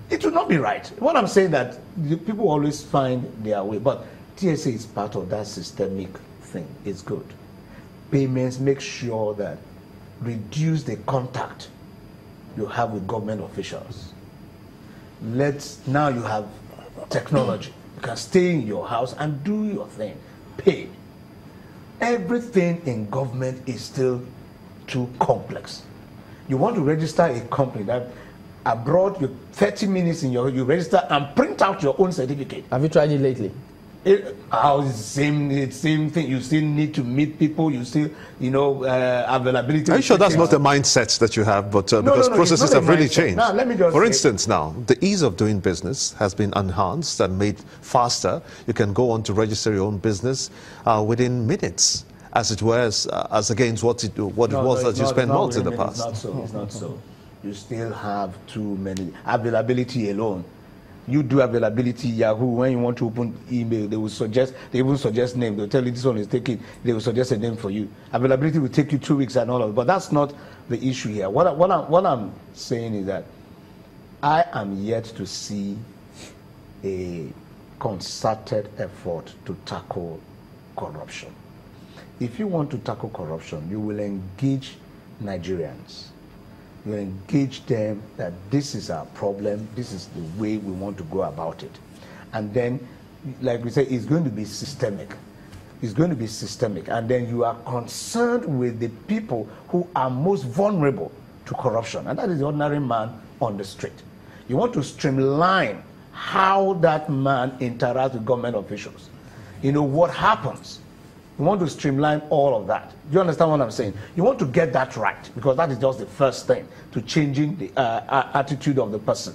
It will not be right. What I'm saying that the people always find their way, but TSA is part of that systemic thing. It's good. Payments, make sure that reduce the contact you have with government officials. Now you have technology. You can stay in your house and do your thing. Pay. Everything in government is still too complex. You want to register a company that abroad, you 30 minutes in you register and print out your own certificate. Have you tried it lately? It's the same thing. You still need to meet people. You still, availability. Are you sure that's not a mindset that you have? But because processes have really changed. Now, let me just For instance, now, the ease of doing business has been enhanced and made faster. You can go on to register your own business within minutes, as it was, as against what it was that you spent months in the past. It's not so. It's not so. You still have too many. Availability alone. You do availability Yahoo. When you want to open email, they will suggest name. They'll tell you this one is taking. They will suggest a name for you. Availability will take you 2 weeks and all of it. But that's not the issue here. What I'm saying is that I am yet to see a concerted effort to tackle corruption. If you want to tackle corruption, you will engage Nigerians. You engage them that this is our problem, this is the way we want to go about it. And then, like we say, it's going to be systemic. It's going to be systemic. And then you are concerned with the people who are most vulnerable to corruption. And that is the ordinary man on the street. You want to streamline how that man interacts with government officials. You know, what happens. You want to streamline all of that. Do you understand what I'm saying? You want to get that right, because that is just the first thing to changing the attitude of the person,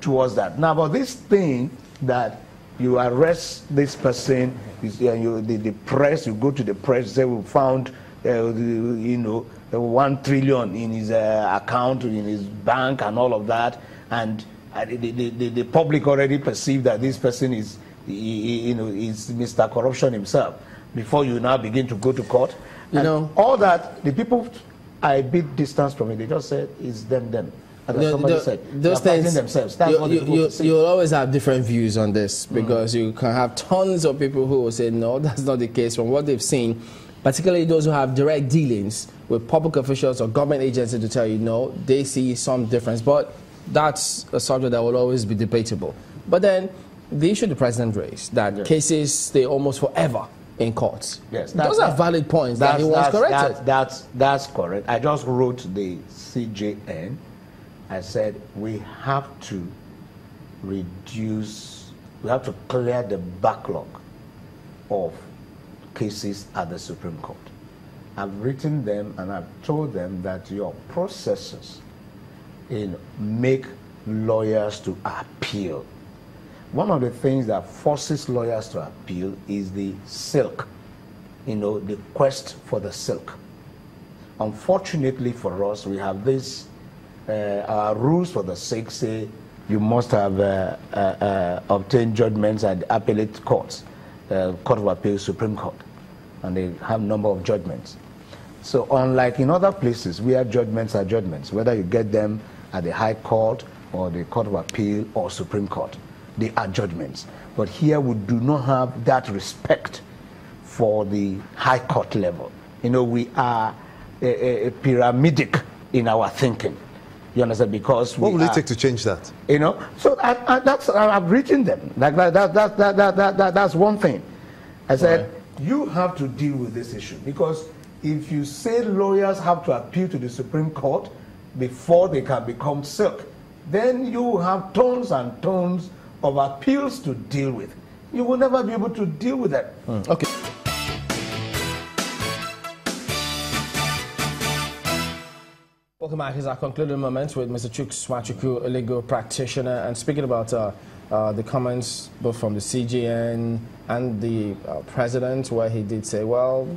towards that. Now, about this thing that you arrest this person, the press, you go to the press, say we found, 1 trillion in his account, in his bank, and all of that, and the public already perceive that this person is Mr. Corruption himself. Before you now begin to go to court, all that, the people are a bit distance from it. They just said it's them. And somebody said those things themselves. That's what you'll always have different views on this, because you can have tons of people who will say no, that's not the case from what they've seen, particularly those who have direct dealings with public officials or government agencies, to tell you no, they see some difference. But that's a subject that will always be debatable. But then the issue the president raised, that cases stay almost forever in courts. Yes, those are valid points that he wants corrected. That's correct. I just wrote the CJN. I said we have to clear the backlog of cases at the Supreme Court. I've written them and I've told them that your processes make lawyers to appeal. One of the things that forces lawyers to appeal is the silk, the quest for the silk. Unfortunately for us, we have this, our rules for the silk say you must have obtained judgments at the appellate courts, Court of Appeal, Supreme Court, and they have a number of judgments. So unlike in other places where judgments are judgments, whether you get them at the High Court or the Court of Appeal or Supreme Court, they are judgments. But here we do not have that respect for the High Court level. We are a pyramidic in our thinking. You understand? Because what will it take to change that? So I've written them. That's one thing. I said, you have to deal with this issue, because if you say lawyers have to appeal to the Supreme Court before they can become silk, then you have tons and tons of appeals to deal with. You will never be able to deal with that. Okay. Welcome back. Here's our concluding moment with Mr. Nwachukwu, a legal practitioner, and speaking about the comments both from the CGN and the president, where he did say, well,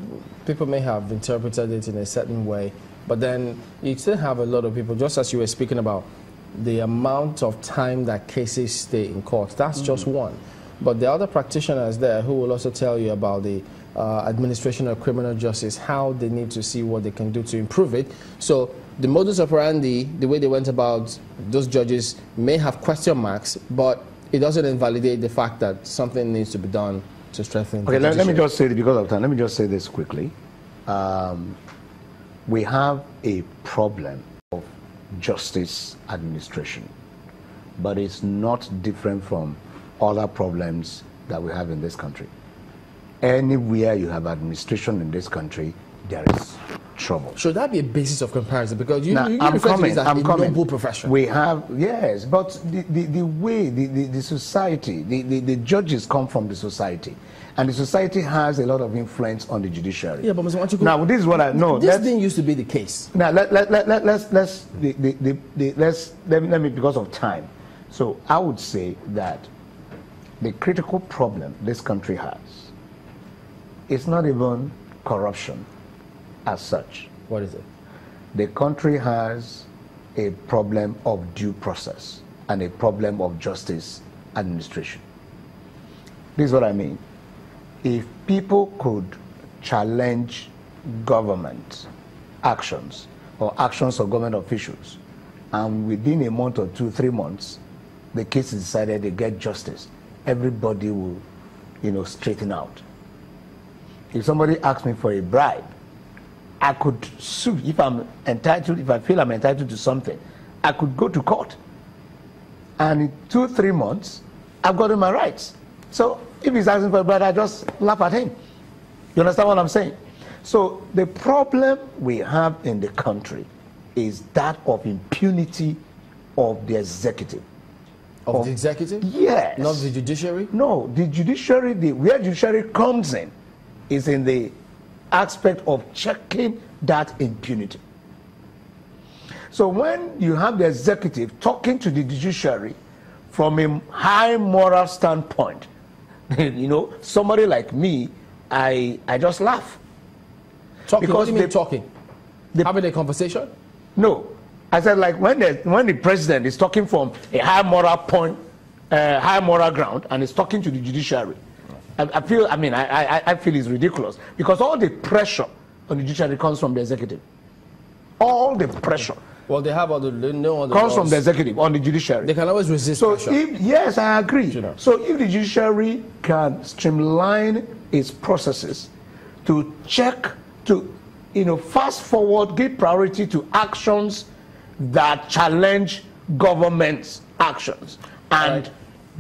people may have interpreted it in a certain way, but then you still have a lot of people, just as you were speaking about, the amount of time that cases stay in court. That's just one. But the other practitioners there who will also tell you about the administration of criminal justice, how they need to see what they can do to improve it. So the modus operandi, the way they went about those judges may have question marks, but it doesn't invalidate the fact that something needs to be done to strengthen the let me just say, because of time, let me just say this quickly. We have a problem of justice administration, but it's not different from other problems that we have in this country. Anywhere you have administration in this country, there is trouble. Should that be a basis of comparison? Because you refer to this as a noble profession. We have, yes, but the way the society, the judges come from the society, and the society has a lot of influence on the judiciary. Yeah, but Mr. Nwachukwu, now this is what I know. This didn't used to be the case. Now let me, because of time. So I would say that the critical problem this country has is not even corruption as such. What is it? The country has a problem of due process and a problem of justice administration. This is what I mean. If people could challenge government actions or actions of government officials, and within a month or 2-3 months, the case is decided, they get justice, everybody will, straighten out. If somebody asks me for a bribe, I could sue. If I'm entitled, if I feel I'm entitled to something, I could go to court. And in 2-3 months, I've gotten my rights. So if he's asking for a bribe, I just laugh at him. You understand what I'm saying? So the problem we have in the country is that of impunity of the executive. Of the executive? Yes. Not the judiciary? No, the judiciary, where judiciary comes in is in the aspect of checking that impunity. So when you have the executive talking to the judiciary from a high moral standpoint, somebody like me, I just laugh. Talking? Because what do you mean talking? Having a conversation? No. I said, like, when the president is talking from a high moral point, high moral ground, and is talking to the judiciary, I feel it's ridiculous, because all the pressure on the judiciary comes from the executive. All the pressure. Well, they have other comes laws from the executive on the judiciary. They can always resist pressure. Yes, I agree. So if the judiciary can streamline its processes to check, to fast forward, give priority to actions that challenge government's actions, and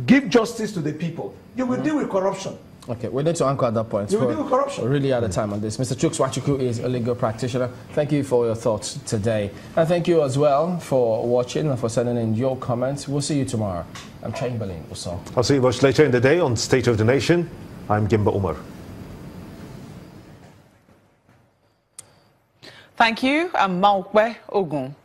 give justice to the people, you will deal with corruption. Okay, we need to anchor at that point. You will deal with corruption. We're really out of time on this. Mr. Nwachukwu is a legal practitioner. Thank you for your thoughts today. And thank you as well for watching and for sending in your comments. We'll see you tomorrow. I'm Chamberlain. I'll see you much later in the day on State of the Nation. I'm Gimba Umar. Thank you. I'm Maukwe Ogun.